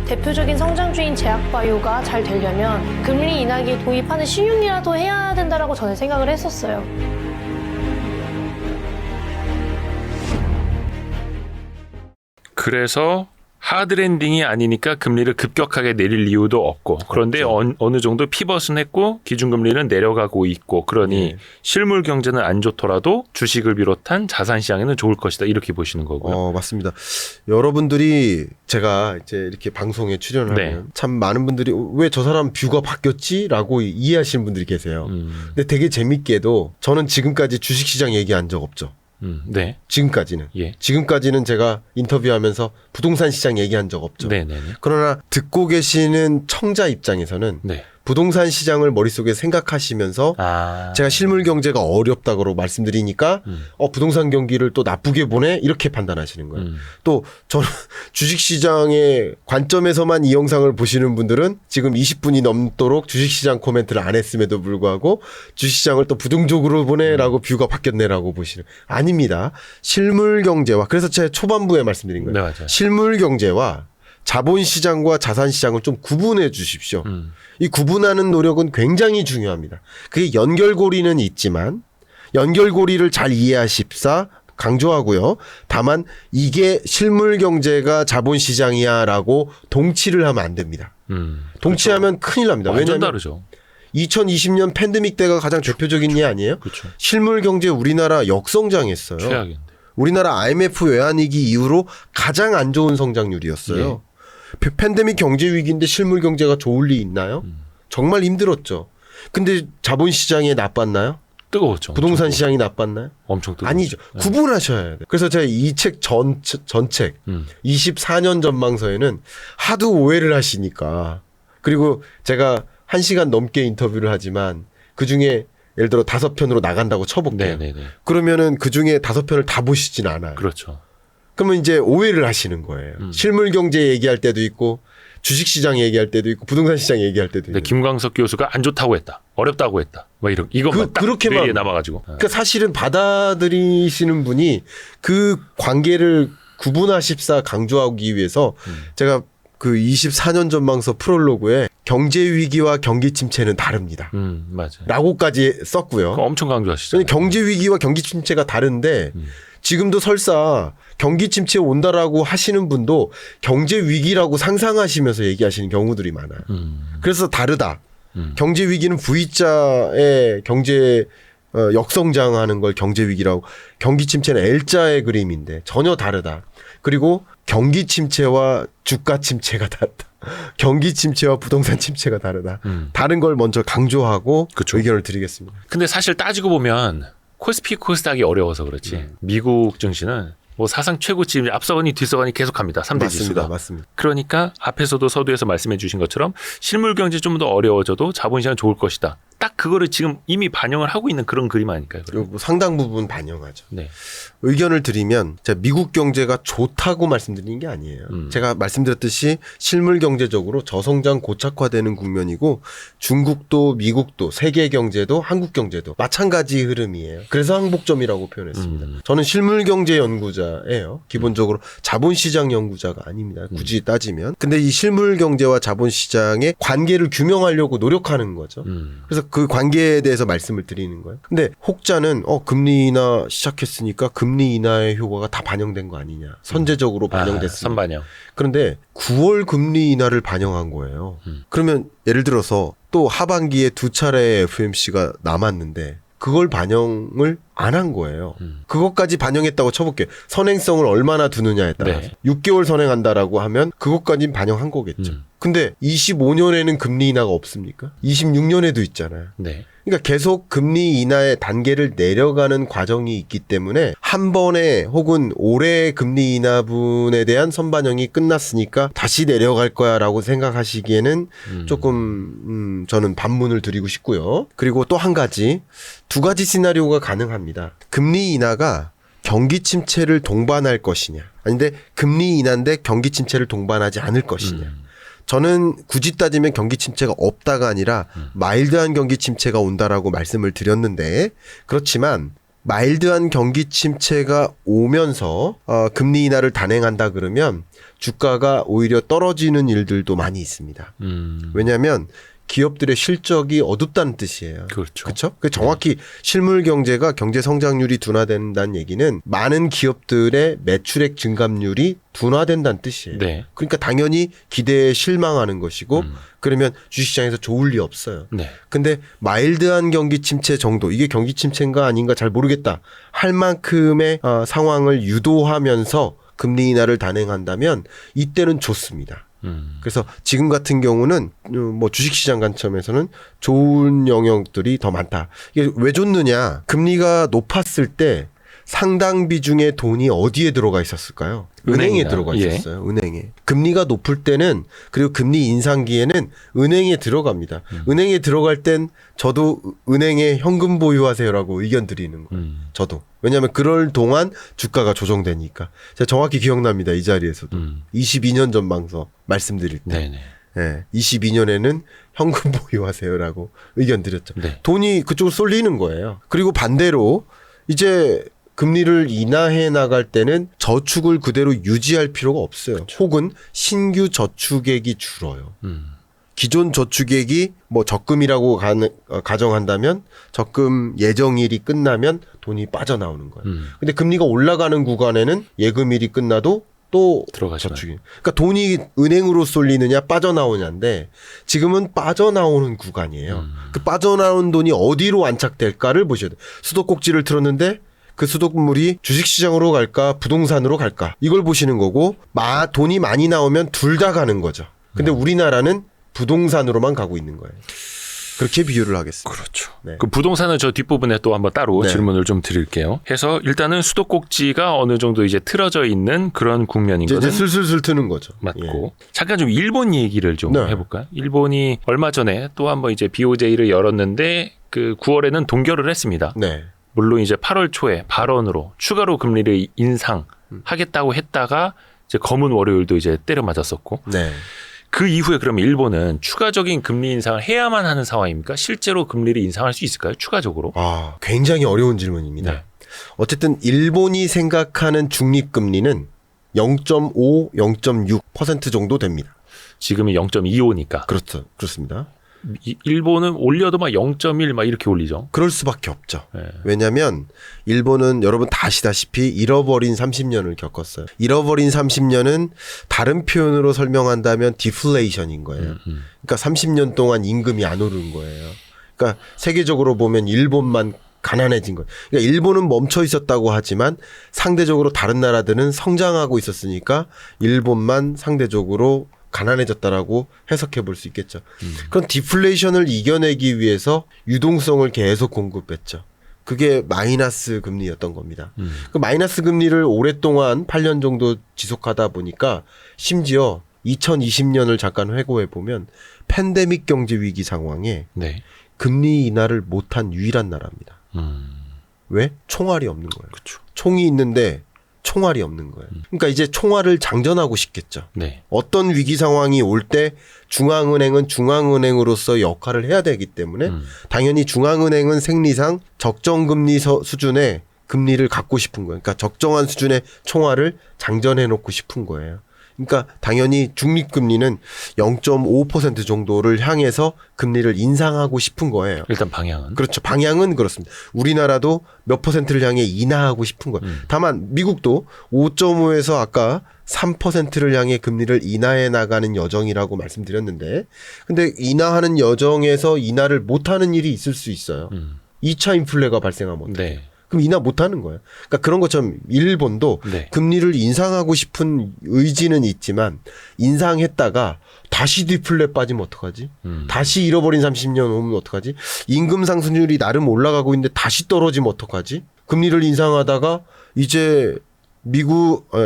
대표적인 성장주인 제약바이오가 잘 되려면 금리 인하기 도입하는 신용이라도 해야 된다라고 저는 생각을 했었어요. 그래서 하드랜딩이 아니니까 금리를 급격하게 내릴 이유도 없고 그런데 어느 정도 피벗은 했고 기준금리는 내려가고 있고 그러니 예. 실물 경제는 안 좋더라도 주식을 비롯한 자산 시장에는 좋을 것이다 이렇게 보시는 거고요. 맞습니다. 여러분들이 제가 이제 이렇게 방송에 출연을 네. 하면 참 많은 분들이 왜 저 사람 뷰가 바뀌었지라고 이해하시는 분들이 계세요. 근데 되게 재밌게도 저는 지금까지 주식시장 얘기한 적 없죠. 네. 지금까지는. 예. 지금까지는 제가 인터뷰하면서 부동산 시장 얘기한 적 없죠. 네네네. 그러나 듣고 계시는 청자 입장에서는 네. 부동산 시장을 머릿속에 생각하시면서 제가 실물 경제가 어렵다고 말씀드리니까 부동산 경기를 또 나쁘게 보네 이렇게 판단하시는 거예요. 또 저는 주식시장의 관점에서만 이 영상을 보시는 분들은 지금 20분이 넘도록 주식시장 코멘트를 안 했음에도 불구하고 주식시장을 또 부정적으로 보네라고 뷰가 바뀌었네라고 보시는 아닙니다. 실물 경제와 그래서 제가 초반부에 말씀드린 거예요. 네, 맞아요. 실물 경제와 자본시장과 자산시장을 좀 구분해 주십시오. 이 구분하는 노력은 굉장히 중요합니다. 그게 연결고리는 있지만 연결고리를 잘 이해하십사 강조하고요. 다만 이게 실물 경제가 자본시장이야 라고 동치를 하면 안 됩니다. 동치하면 큰일 납니다. 완전 왜냐하면 다르죠. 2020년 팬데믹 때가 가장 대표적인 예 아니에요? 그렇죠. 실물 경제 우리나라 역성장했어요. 최악인데. 우리나라 IMF 외환위기 이후로 가장 안 좋은 성장률이었어요. 팬데믹 경제 위기인데 실물 경제가 좋을 리 있나요? 정말 힘들었죠. 근데 자본시장에 나빴나요? 뜨거웠죠. 부동산 시장이 나빴나요? 엄청 뜨거웠죠. 아니죠. 구분하셔야 돼요. 그래서 제가 이 책 전책 24년 전망서에는 하도 오해를 하시니까 그리고 제가 1시간 넘게 인터뷰를 하지만 그중에 예를 들어 5편으로 나간다고 쳐볼게요. 네네네. 그러면은 그중에 5편을 다 보시진 않아요. 그렇죠. 그러면 이제 오해를 하시는 거예요. 실물 경제 얘기할 때도 있고 주식시장 얘기할 때도 있고 부동산 시장 얘기할 때도 근데 있고. 김광석 교수가 안 좋다고 했다. 어렵다고 했다. 뭐 이런 이것만 딱 그렇게만 뇌리에 남아가지고. 그러니까 사실은 받아들이시는 분이 그 관계를 구분하십사 강조하기 위해서 제가 그 24년 전망서 프롤로그에 경제 위기와 경기 침체는 다릅니다. 맞아요. 라고까지 썼고요. 그거 엄청 강조하시죠. 경제 위기와 경기 침체가 다른데 지금도 설사 경기 침체 온다라고 하시는 분도 경제 위기라고 상상하시면서 얘기하시는 경우들이 많아요. 그래서 다르다. 경제 위기는 V자의 경제 역성장하는 걸 경제 위기라고 경기 침체는 L자의 그림인데 전혀 다르다. 그리고 경기 침체와 주가 침체가 다르다. 경기 침체와 부동산 침체가 다르다. 다른 걸 먼저 강조하고 그쵸. 의견을 드리겠습니다. 근데 사실 따지고 보면 코스피 코스닥이 어려워서 그렇지. 미국 증시는 뭐 사상 최고치 앞서가니 뒤서가니 계속합니다. 3대 지수가. 맞습니다. 그러니까 앞에서도 서두에서 말씀해 주신 것처럼 실물 경제 좀 더 어려워져도 자본시장 좋을 것이다. 딱 그거를 지금 이미 반영을 하고 있는 그런 그림 아닐까요? 그리고 뭐 상당 부분 반영하죠. 네. 의견을 드리면 제가 미국 경제가 좋다고 말씀드리는 게 아니에요. 제가 말씀드렸듯이 실물 경제적으로 저성장 고착화되는 국면이고 중국도 미국도 세계 경제도 한국 경제도 마찬가지 흐름이에요. 그래서 항복점이라고 표현했습니다. 저는 실물 경제 연구자예요. 기본적으로 자본시장 연구자가 아닙니다. 굳이 따지면. 근데 이 실물 경제와 자본시장의 관계를 규명하려고 노력하는 거죠. 그래서 그 관계에 대해서 말씀을 드리는 거예요. 근데 혹자는 금리 인하 시작했으니까 금리 인하의 효과가 다 반영된 거 아니냐. 선제적으로 반영됐습니다. 선반영. 그런데 9월 금리 인하를 반영한 거예요. 그러면 예를 들어서 또 하반기에 2차례 FOMC가 남았는데 그걸 반영을 안 한 거예요. 그것까지 반영했다고 쳐볼게요. 선행성을 얼마나 두느냐에 따라서. 네. 6개월 선행한다라고 하면 그것까지는 반영한 거겠죠. 근데 25년에는 금리 인하가 없습니까? 26년에도 있잖아요. 네. 그러니까 계속 금리 인하의 단계를 내려가는 과정이 있기 때문에 한 번에 혹은 올해 금리 인하분에 대한 선반영이 끝났으니까 다시 내려갈 거야라고 생각하시기에는 조금 저는 반문을 드리고 싶고요. 그리고 또 한 가지, 2가지 시나리오가 가능합니다. 금리 인하가 경기 침체를 동반할 것이냐, 아닌데 금리 인하인데 경기 침체를 동반하지 않을 것이냐. 저는 굳이 따지면 경기 침체가 없다가 아니라 마일드한 경기 침체가 온다라고 말씀을 드렸는데 그렇지만 마일드한 경기 침체가 오면서 금리 인하를 단행한다 그러면 주가가 오히려 떨어지는 일들도 많이 있습니다. 왜냐하면 기업들의 실적이 어둡다는 뜻이에요. 그렇죠. 그렇죠? 정확히 실물 경제가 경제 성장률이 둔화된다는 얘기는 많은 기업들의 매출액 증감률이 둔화된다는 뜻이에요. 네. 그러니까 당연히 기대에 실망하는 것이고 그러면 주식시장에서 좋을 리 없어요. 네. 근데 마일드한 경기 침체 정도, 이게 경기 침체인가 아닌가 잘 모르겠다 할 만큼의 상황을 유도하면서 금리 인하를 단행한다면 이때는 좋습니다. 그래서 지금 같은 경우는 뭐 주식시장 관점에서는 좋은 영역들이 더 많다. 이게 왜 좋느냐? 금리가 높았을 때 상당 비중의 돈이 어디에 들어가 있었을까요? 은행에 들어가 있었어요. 은행에. 금리가 높을 때는, 그리고 금리 인상기에는 은행에 들어갑니다. 은행에 들어갈 땐 저도 은행에 현금 보유하세요라고 의견 드리는 거예요. 저도. 왜냐하면 그럴 동안 주가가 조정되니까. 제가 정확히 기억납니다. 이 자리에서도. 22년 전망서 말씀드릴 때. 네네. 네, 22년에는 현금 보유하세요라고 의견 드렸죠. 네. 돈이 그쪽으로 쏠리는 거예요. 그리고 반대로 이제 금리를 인하해 나갈 때는 저축을 그대로 유지할 필요가 없어요. 그렇죠. 혹은 신규 저축액이 줄어요. 기존 저축액이 뭐 적금이라고 가정한다면 적금 예정일이 끝나면 돈이 빠져나오는 거예요. 근데 금리가 올라가는 구간에는 예금일이 끝나도 또 저축이. 그러니까 돈이 은행으로 쏠리느냐 빠져나오냐인데 지금은 빠져나오는 구간이에요. 그 빠져나온 돈이 어디로 안착될까를 보셔야 돼요. 수도꼭지를 틀었는데 그 수돗물이 주식시장으로 갈까 부동산으로 갈까 이걸 보시는 거고 돈이 많이 나오면 둘 다 가는 거죠. 근데 우리나라는 부동산으로만 가고 있는 거예요. 그렇게 비유를 하겠습니다. 그렇죠. 네. 그 부동산은 저 뒷부분에 또 한번 따로 네. 질문을 좀 드릴게요. 해서 일단은 수도꼭지가 어느 정도 이제 틀어져 있는 그런 국면인 이제 거는 슬슬슬 트는 거죠. 맞고. 잠깐 좀 일본 얘기를 좀 네. 해볼까요? 일본이 얼마 전에 또 한번 이제 BOJ를 열었는데 그 9월에는 동결을 했습니다. 네. 물론 이제 8월 초에 발언으로 추가로 금리를 인상하겠다고 했다가 이제 검은 월요일도 이제 때려 맞았었고. 네. 그 이후에 그러면 일본은 추가적인 금리 인상을 해야만 하는 상황입니까? 실제로 금리를 인상할 수 있을까요? 추가적으로? 굉장히 어려운 질문입니다. 네. 어쨌든 일본이 생각하는 중립금리는 0.5, 0.6% 정도 됩니다. 지금이 0.25니까. 그렇죠. 그렇습니다. 일본은 올려도 막 0.1 막 이렇게 올리죠. 그럴 수밖에 없죠. 네. 왜냐하면 일본은 여러분 다 아시다시피 잃어버린 30년을 겪었어요. 잃어버린 30년은 다른 표현으로 설명한다면 디플레이션인 거예요. 그러니까 30년 동안 임금이 안 오른 거예요. 그러니까 세계적으로 보면 일본만 가난해진 거예요. 그러니까 일본은 멈춰 있었다고 하지만 상대적으로 다른 나라들은 성장하고 있었으니까 일본만 상대적으로 가난해졌다라고 해석해 볼 수 있겠죠. 그런 디플레이션을 이겨내기 위해서 유동성을 계속 공급했죠. 그게 마이너스 금리였던 겁니다. 그 마이너스 금리를 오랫동안 8년 정도 지속하다 보니까 심지어 2020년을 잠깐 회고해 보면 팬데믹 경제 위기 상황에 네. 금리 인하를 못한 유일한 나라입니다. 왜? 총알이 없는 거예요. 그렇죠. 총이 있는데 총알이 없는 거예요. 그러니까 이제 총알을 장전하고 싶겠죠. 네. 어떤 위기 상황이 올 때 중앙은행은 중앙은행으로서 역할을 해야 되기 때문에 당연히 중앙은행은 생리상 적정금리 수준의 금리를 갖고 싶은 거예요. 그러니까 적정한 수준의 총알을 장전해 놓고 싶은 거예요. 그러니까 당연히 중립금리는 0.5% 정도를 향해서 금리를 인상하고 싶은 거예요. 일단 방향은. 그렇죠. 방향은 그렇습니다. 우리나라도 몇 %를 향해 인하하고 싶은 거예요. 다만 미국도 5.5에서 아까 3%를 향해 금리를 인하해 나가는 여정이라고 말씀드렸는데 근데 인하하는 여정에서 인하를 못하는 일이 있을 수 있어요. 2차 인플레가 발생하면 어떡해요? 네. 그럼 인하 못하는 거예요. 그러니까 그런 것처럼 일본도 네. 금리를 인상하고 싶은 의지는 있지만 인상했다가 다시 디플레 빠지면 어떡하지? 다시 잃어버린 30년 오면 어떡하지? 임금 상승률이 나름 올라가고 있는데 다시 떨어지면 어떡하지? 금리를 인상하다가 이제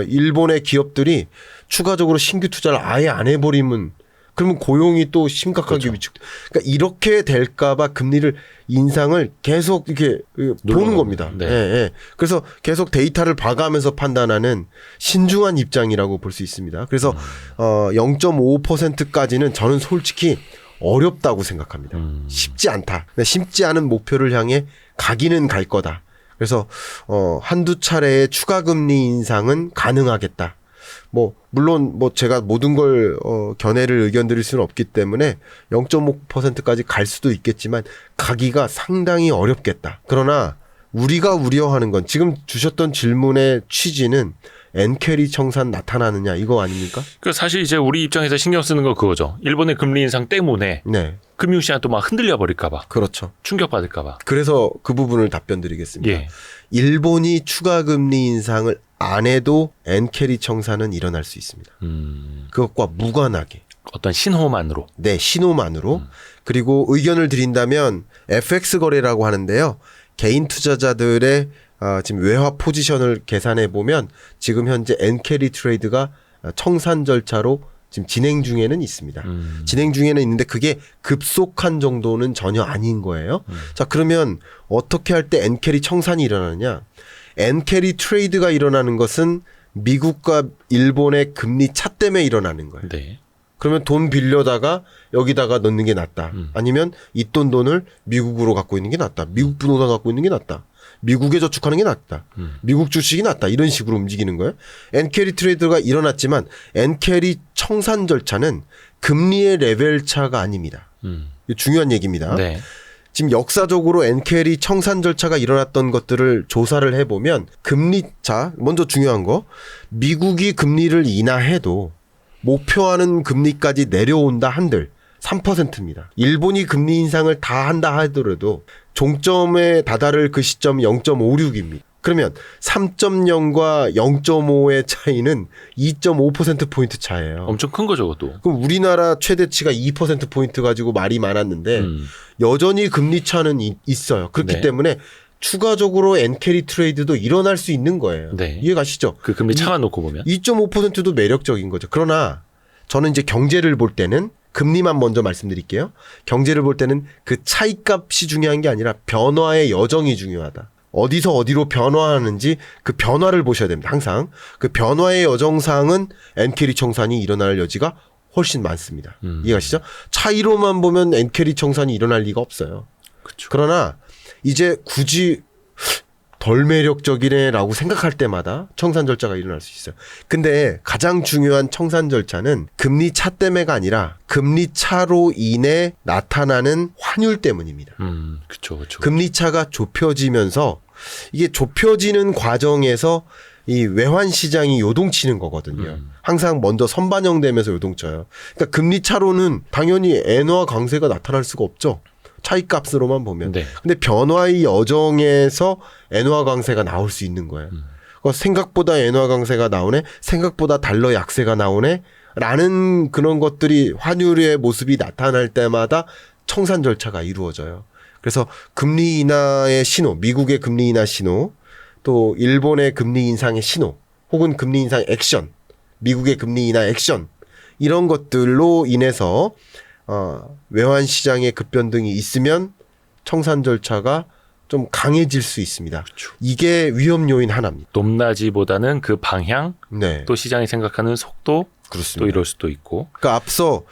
일본의 기업들이 추가적으로 신규 투자를 아예 안 해버리면 그러면 고용이 또 심각하게 그렇죠. 위축. 그러니까 이렇게 될까봐 금리를 인상을 계속 이렇게 보는 겁니다. 네. 예, 예. 그래서 계속 데이터를 봐가면서 판단하는 신중한 입장이라고 볼 수 있습니다. 그래서 0.5%까지는 저는 솔직히 어렵다고 생각합니다. 쉽지 않다. 쉽지 않은 목표를 향해 가기는 갈 거다. 그래서 한두 차례의 추가 금리 인상은 가능하겠다. 물론 제가 모든 걸 견해를 의견 드릴 수는 없기 때문에 0.5%까지 갈 수도 있겠지만 가기가 상당히 어렵겠다. 그러나 우리가 우려하는 건 지금 주셨던 질문의 취지는 엔캐리 청산 나타나느냐 이거 아닙니까? 그 사실 이제 우리 입장에서 신경 쓰는 건 그거죠. 일본의 금리 인상 때문에 네. 금융시장 또 막 흔들려 버릴까 봐. 그렇죠. 충격받을까 봐. 그래서 그 부분을 답변 드리겠습니다. 예. 일본이 추가 금리 인상을 안 해도 엔캐리 청산은 일어날 수 있습니다. 그것과 무관하게. 어떤 신호만으로. 네, 신호만으로. 그리고 의견을 드린다면 FX 거래라고 하는데요. 개인 투자자들의 지금 외화 포지션을 계산해 보면 지금 현재 엔캐리 트레이드가 청산 절차로 지금 진행 중에는 있습니다. 진행 중에는 있는데 그게 급속한 정도는 전혀 아닌 거예요. 자, 그러면 어떻게 할 때 엔캐리 청산이 일어나느냐? 엔캐리 트레이드가 일어나는 것은 미국과 일본의 금리 차 때문에 일어나는 거예요. 네. 그러면 돈 빌려다가 여기다가 넣는 게 낫다. 아니면 있던 돈을 미국으로 갖고 있는 게 낫다. 미국 부동산 갖고 있는 게 낫다. 미국에 저축하는 게 낫다. 미국 주식이 낫다. 이런 식으로 움직이는 거예요. 엔캐리 트레이드가 일어났지만 엔캐리 청산 절차는 금리의 레벨 차가 아닙니다. 이거 중요한 얘기입니다. 네. 지금 역사적으로 엔캐리 청산 절차가 일어났던 것들을 조사를 해보면 금리차, 먼저 중요한 거, 미국이 금리를 인하해도 목표하는 금리까지 내려온다 한들 3%입니다. 일본이 금리 인상을 다 한다 하더라도 종점에 다다를 그 시점이 0.56입니다. 그러면 3.0과 0.5의 차이는 2.5%포인트 차예요. 엄청 큰 거죠, 그것도. 그럼 우리나라 최대치가 2%포인트 가지고 말이 많았는데 여전히 금리 차는 있어요. 그렇기 네. 때문에 추가적으로 엔캐리 트레이드도 일어날 수 있는 거예요. 네. 이해가시죠? 그 금리 차만 놓고 보면. 2.5%도 매력적인 거죠. 그러나 저는 이제 경제를 볼 때는 금리만 먼저 말씀드릴게요. 경제를 볼 때는 그 차이값이 중요한 게 아니라 변화의 여정이 중요하다. 어디서 어디로 변화하는지 그 변화를 보셔야 됩니다. 항상. 그 변화의 여정상은 엔캐리 청산이 일어날 여지가 훨씬 많습니다. 이해가시죠? 차이로만 보면 엔캐리 청산이 일어날 리가 없어요. 그렇죠. 그러나 이제 굳이 덜 매력적이네라고 생각할 때마다 청산 절차가 일어날 수 있어요. 근데 가장 중요한 청산 절차는 금리 차 때문에가 아니라 금리 차로 인해 나타나는 환율 때문입니다. 그렇죠, 그렇죠. 금리 차가 좁혀지면서 이게 좁혀지는 과정에서 이 외환 시장이 요동치는 거거든요. 항상 먼저 선반영되면서 요동쳐요. 그러니까 금리 차로는 당연히 엔화 강세가 나타날 수가 없죠. 차이값으로만 보면. 네. 근데 변화의 여정에서 엔화 강세가 나올 수 있는 거예요. 생각보다 엔화 강세가 나오네, 생각보다 달러 약세가 나오네, 라는 그런 것들이 환율의 모습이 나타날 때마다 청산 절차가 이루어져요. 그래서 금리 인하의 신호, 미국의 금리 인하 신호, 또 일본의 금리 인상의 신호, 혹은 금리 인상 액션, 미국의 금리 인하 액션, 이런 것들로 인해서 외환 시장의 급변동이 있으면 청산 절차가 좀 강해질 수 있습니다. 그렇죠. 이게 위험 요인 하나입니다. 높낮이보다는 그 방향, 네, 또 시장이 생각하는 속도, 그렇습니다. 또 이럴 수도 있고. 그러니까 앞서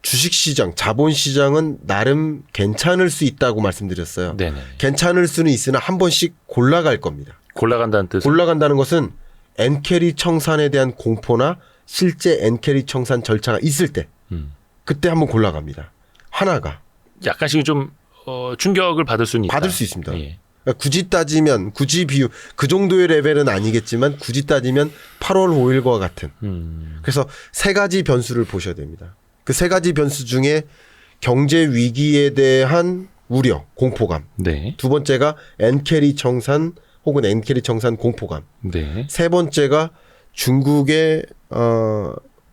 주식시장, 자본시장은 나름 괜찮을 수 있다고 말씀드렸어요. 네네. 괜찮을 수는 있으나 한 번씩 골라갈 겁니다. 골라간다는 뜻은. 골라간다는 것은 엔캐리 청산에 대한 공포나 실제 엔캐리 청산 절차가 있을 때 그때 한번 골라갑니다. 하나가. 약간씩 좀 충격을 받을 수는 있다. 받을 수 있습니다. 예. 그러니까 굳이 따지면 굳이 비유 그 정도의 레벨은 아니겠지만 굳이 따지면 8월 5일과 같은. 그래서 세 가지 변수를 보셔야 됩니다. 그 세 가지 변수 중에 경제 위기에 대한 우려, 공포감. 네. 두 번째가 엔캐리 청산 혹은 엔캐리 청산 공포감. 네. 세 번째가 중국의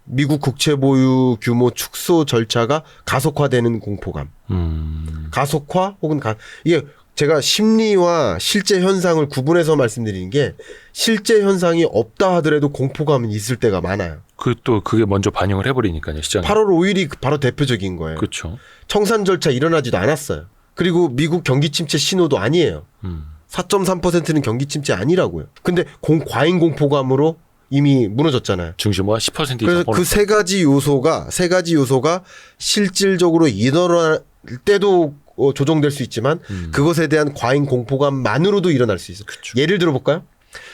미국 국채 보유 규모 축소 절차가 가속화되는 공포감. 가속화 혹은 이게 제가 심리와 실제 현상을 구분해서 말씀드리는 게 실제 현상이 없다 하더라도 공포감은 있을 때가 많아요. 그게 먼저 반영을 해버리니까요, 시장에. 8월 5일이 바로 대표적인 거예요. 그렇죠. 청산 절차 일어나지도 않았어요. 그리고 미국 경기 침체 신호도 아니에요. 4.3%는 경기 침체 아니라고요. 근데 과잉 공포감으로 이미 무너졌잖아요. 중심화 10% 이상. 그래서 그 세 가지 요소가 실질적으로 일어날 때도 조정될 수 있지만 그것에 대한 과잉 공포감만으로도 일어날 수 있어요. 그쵸. 예를 들어볼까요?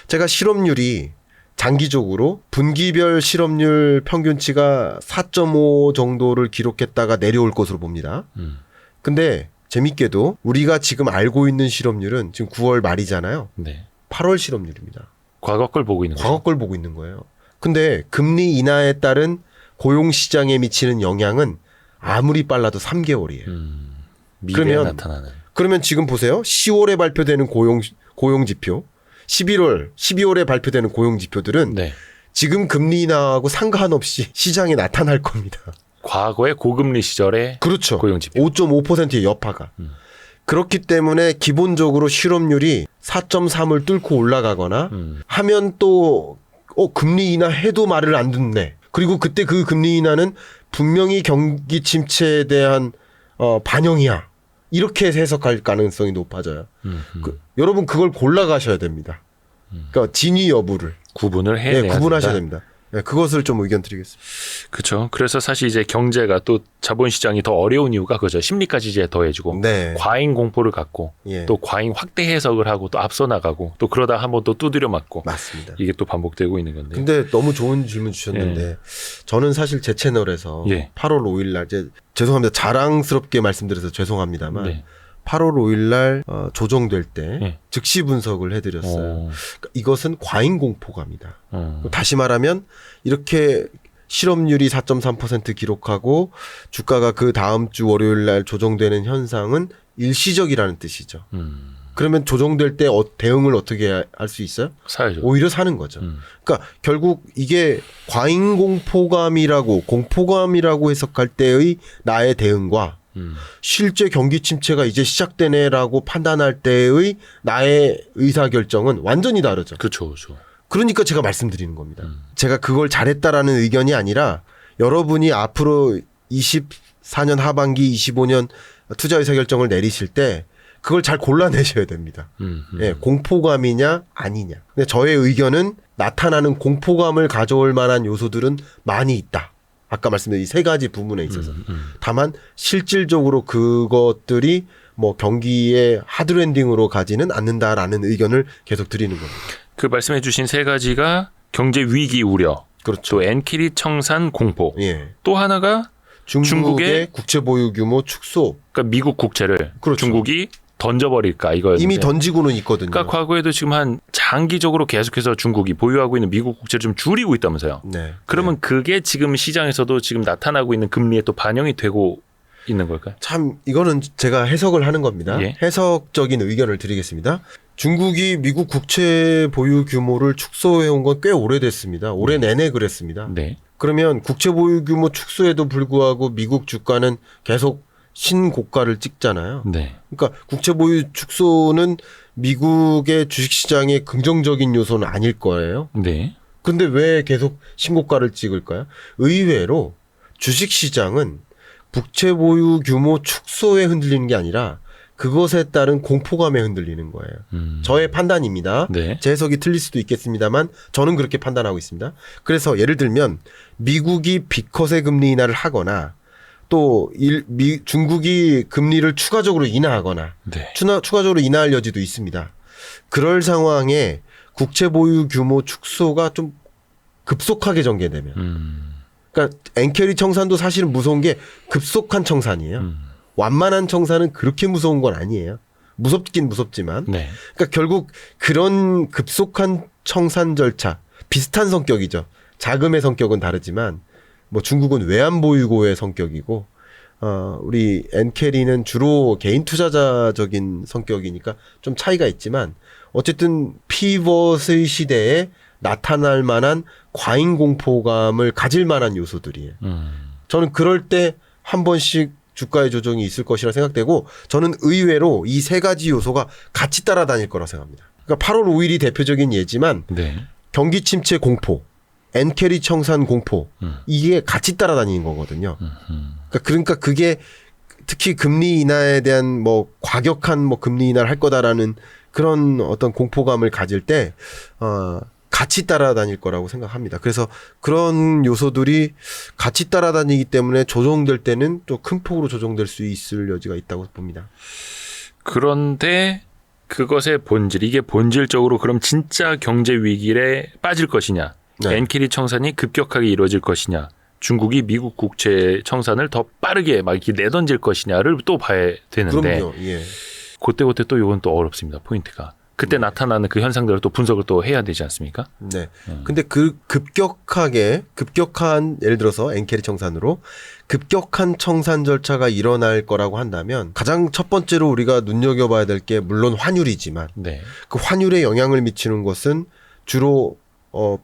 제가 실업률이 장기적으로 분기별 실업률 평균치가 4.5 정도를 기록했다가 내려올 것으로 봅니다. 근데 재밌게도 우리가 지금 알고 있는 실업률은 지금 9월 말이잖아요. 네. 8월 실업률입니다. 과거 걸 보고 있는 거죠. 과거 걸 보고 있는 거예요. 근데 금리 인하에 따른 고용시장에 미치는 영향은 아무리 빨라도 3개월이에요. 미래에 나타나는. 그러면 지금 보세요. 10월에 발표되는 고용지표, 12월에 발표되는 고용지표들은 네. 지금 금리 인하하고 상관없이 시장에 나타날 겁니다. 과거의 고금리 시절의 그렇죠. 고용지표. 5.5%의 여파가. 그렇기 때문에 기본적으로 실업률이 4.3을 뚫고 올라가거나 하면 또 금리 인하 해도 말을 안 듣네. 그리고 그때 그 금리 인하는 분명히 경기 침체에 대한 반영이야. 이렇게 해석할 가능성이 높아져요. 여러분 그걸 골라가셔야 됩니다. 그러니까 진위 여부를 구분을 해야 구분하셔야 됩니다. 네, 그것을 좀 의견 드리겠습니다. 그렇죠. 그래서 사실 이제 경제가 또 자본시장이 더 어려운 이유가 그죠. 심리까지 이제 더해지고 네. 과잉 공포를 갖고 예. 또 과잉 확대 해석을 하고 또 앞서 나가고 또 그러다 한번 또 두드려 맞고 맞습니다. 이게 또 반복되고 있는 건데. 근데 너무 좋은 질문 주셨는데 저는 사실 제 채널에서 예. 8월 5일 날 죄송합니다. 자랑스럽게 말씀드려서 죄송합니다만 네. 8월 5일 날 조정될 때 예. 즉시 분석을 해드렸어요. 그러니까 이것은 과잉 공포감이다. 다시 말하면 이렇게 실업률이 4.3% 기록하고 주가가 그 다음 주 월요일 날 조정되는 현상은 일시적이라는 뜻이죠. 그러면 조정될 때 대응을 어떻게 할 수 있어요? 사야죠. 오히려 사는 거죠. 그러니까 결국 이게 과잉 공포감이라고 해석할 때의 나의 대응과 실제 경기 침체가 이제 시작되네라고 판단할 때의 나의 의사결정은 완전히 다르죠. 그렇죠. 그렇죠. 그러니까 제가 말씀드리는 겁니다. 제가 그걸 잘했다라는 의견이 아니라 여러분이 앞으로 24년 하반기 25년 투자 의사결정을 내리실 때 그걸 잘 골라내셔야 됩니다. 예, 공포감이냐 아니냐. 근데 저의 의견은 나타나는 공포감을 가져올 만한 요소들은 많이 있다. 아까 말씀드린 이 세 가지 부분에 있어서. 다만 실질적으로 그것들이 뭐 경기의 하드랜딩으로 가지는 않는다라는 의견을 계속 드리는 겁니다. 그 말씀해 주신 세 가지가 경제 위기 우려, 그렇죠. 또 엔키리 청산 공포, 예. 또 하나가 중국의 국채 보유 규모 축소. 그러니까 미국 국채를 그렇죠. 중국이 던져버릴까 이거였는데 이미 던지고는 있거든요. 그러니까 과거에도 지금 한 장기적으로 계속해서 중국이 보유하고 있는 미국 국채를 좀 줄이고 있다면서요. 네. 그러면 그게 지금 시장에서도 지금 나타나고 있는 금리에 또 반영이 되고 있는 걸까요? 참 이거는 제가 해석을 하는 겁니다. 예. 해석적인 의견을 드리겠습니다. 중국이 미국 국채 보유 규모를 축소해온 건 꽤 오래됐습니다. 올해 내내 그랬습니다. 네. 그러면 국채 보유 규모 축소에도 불구하고 미국 주가는 계속 신고가를 찍잖아요. 네. 그러니까 국채 보유 축소는 미국의 주식시장의 긍정적인 요소는 아닐 거예요. 네. 근데 왜 계속 신고가를 찍을까요? 의외로 주식시장은 국채 보유 규모 축소에 흔들리는 게 아니라 그것에 따른 공포감에 흔들리는 거예요. 저의 판단입니다. 네. 제 해석이 틀릴 수도 있겠습니다만 저는 그렇게 판단하고 있습니다. 그래서 예를 들면 미국이 B컷의 금리 인하를 하거나 또 중국이 금리를 추가적으로 인하하거나 네. 추가적으로 인하할 여지도 있습니다. 그럴 상황에 국채 보유 규모 축소가 좀 급속하게 전개되면 그러니까 엔캐리 청산도 사실은 무서운 게 급속한 청산이에요. 완만한 청산은 그렇게 무서운 건 아니에요. 무섭긴 무섭지만 네. 그러니까 결국 그런 급속한 청산 절차 비슷한 성격이죠. 자금의 성격은 다르지만 뭐 중국은 외환 보유고의 성격이고 우리 엔캐리는 주로 개인 투자자적인 성격이니까 좀 차이가 있지만 어쨌든 피벗의 시대에 나타날 만한 과잉 공포감을 가질 만한 요소들이에요. 저는 그럴 때 한 번씩 주가의 조정이 있을 것이라 생각되고 저는 의외로 이 세 가지 요소가 같이 따라다닐 거라 생각합니다. 그러니까 8월 5일이 대표적인 예지만 네. 경기 침체 공포, 엔캐리 청산 공포 이게 같이 따라다니는 거거든요. 그러니까 그게 특히 금리 인하에 대한 뭐 과격한 뭐 금리 인하를 할 거다라는 그런 어떤 공포감을 가질 때 같이 따라다닐 거라고 생각합니다. 그래서 그런 요소들이 같이 따라다니기 때문에 조정될 때는 또 큰 폭으로 조정될 수 있을 여지가 있다고 봅니다. 그런데 그것의 본질, 이게 본질적으로 그럼 진짜 경제 위기에 빠질 것이냐, 네. 엔케리 청산이 급격하게 이루어질 것이냐, 중국이 미국 국채 청산을 더 빠르게 막 이렇게 내던질 것이냐를 또 봐야 되는데, 그럼요. 예. 그때 또 이건 또 어렵습니다. 포인트가. 그때 나타나는 그 현상들을 또 분석을 또 해야 되지 않습니까? 네. 근데 그 급격한 예를 들어서 엔케리 청산으로 급격한 청산 절차가 일어날 거라고 한다면 가장 첫 번째로 우리가 눈여겨봐야 될 게 물론 환율이지만 네. 그 환율에 영향을 미치는 것은 주로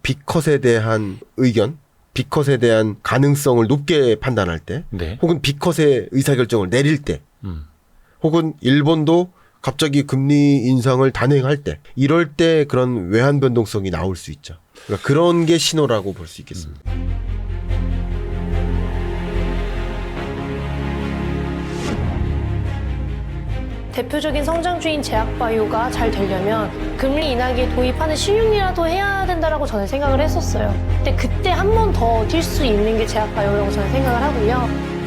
빅컷에 대한 의견, 빅컷에 대한 가능성을 높게 판단할 때, 네. 혹은 빅컷의 의사결정을 내릴 때, 혹은 일본도 갑자기 금리 인상을 단행할 때, 이럴 때 그런 외환 변동성이 나올 수 있죠. 그러니까 그런 게 신호라고 볼 수 있겠습니다. 대표적인 성장주인 제약바이오가 잘 되려면 금리 인하기에 도입하는 신윤이라도 해야 된다라고 저는 생각을 했었어요. 근데 그때 한 번 더 뛸 수 있는 게 제약바이오라고 저는 생각을 하고요.